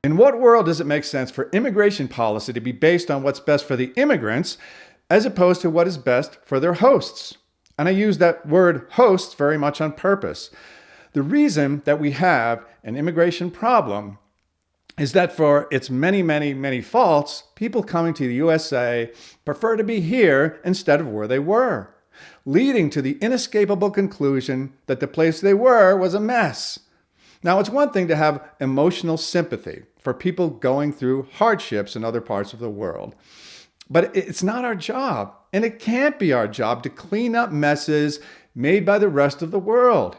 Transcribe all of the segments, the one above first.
In what world does it make sense for immigration policy to be based on what's best for the immigrants as opposed to what is best for their hosts? And I use that word hosts very much on purpose. The reason that we have an immigration problem is that for its many, many, many faults, people coming to the USA prefer to be here instead of where they were, leading to the inescapable conclusion that the place they were was a mess. Now, it's one thing to have emotional sympathy for people going through hardships in other parts of the world, but it's not our job, and it can't be our job to clean up messes made by the rest of the world.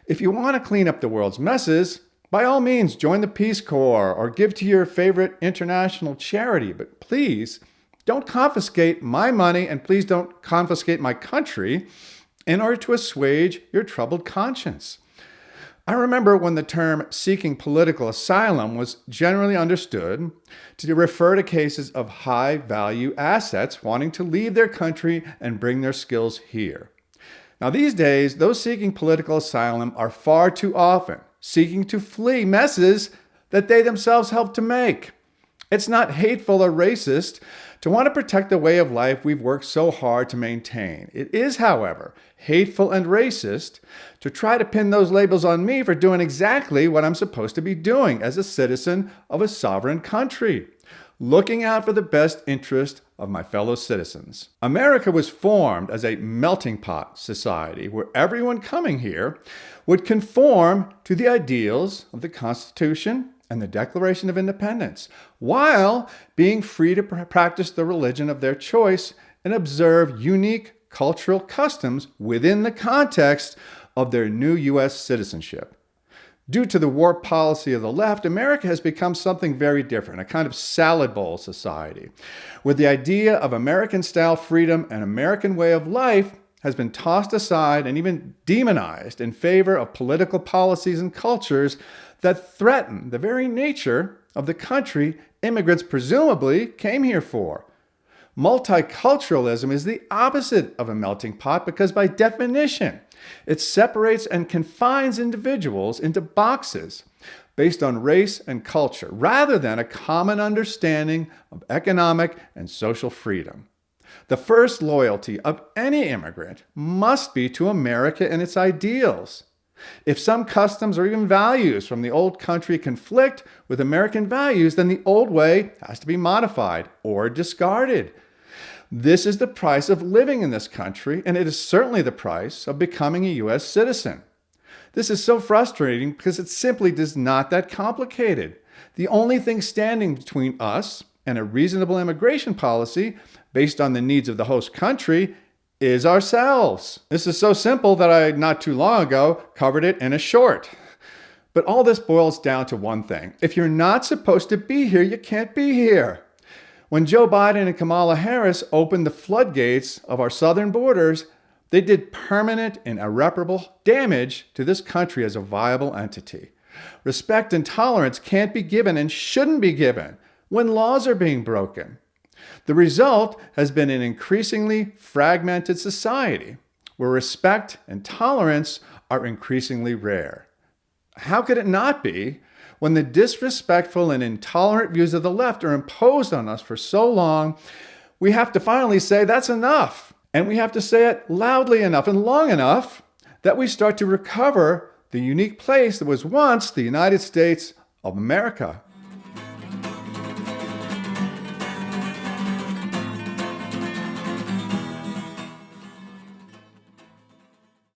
If you want to clean up the world's messes, by all means, join the Peace Corps or give to your favorite international charity, but please don't confiscate my money and please don't confiscate my country in order to assuage your troubled conscience. I remember when the term seeking political asylum was generally understood to refer to cases of high-value assets wanting to leave their country and bring their skills here. Now, these days, those seeking political asylum are far too often seeking to flee messes that they themselves helped to make. It's not hateful or racist to want to protect the way of life we've worked so hard to maintain. It is, however, hateful and racist to try to pin those labels on me for doing exactly what I'm supposed to be doing as a citizen of a sovereign country, looking out for the best interest of my fellow citizens. America was formed as a melting pot society where everyone coming here would conform to the ideals of the Constitution and the Declaration of Independence, while being free to practice the religion of their choice and observe unique cultural customs within the context of their new U.S. citizenship. Due to the warped policy of the left, America has become something very different, a kind of salad bowl society, where the idea of American-style freedom and American way of life has been tossed aside and even demonized in favor of political policies and cultures that threaten the very nature of the country immigrants presumably came here for. Multiculturalism is the opposite of a melting pot because by definition, it separates and confines individuals into boxes based on race and culture, rather than a common understanding of economic and social freedom. The first loyalty of any immigrant must be to America and its ideals. If some customs or even values from the old country conflict with American values, then the old way has to be modified or discarded. This is the price of living in this country, and it is certainly the price of becoming a U.S. citizen. This is so frustrating because it simply is not that complicated. The only thing standing between us and a reasonable immigration policy based on the needs of the host country is ourselves. This is so simple that I, not too long ago, covered it in a short. But all this boils down to one thing. If you're not supposed to be here, you can't be here. When Joe Biden and Kamala Harris opened the floodgates of our southern borders, they did permanent and irreparable damage to this country as a viable entity. Respect and tolerance can't be given and shouldn't be given when laws are being broken. The result has been an increasingly fragmented society where respect and tolerance are increasingly rare. How could it not be when the disrespectful and intolerant views of the left are imposed on us for so long? We have to finally say that's enough. And we have to say it loudly enough and long enough that we start to recover the unique place that was once the United States of America.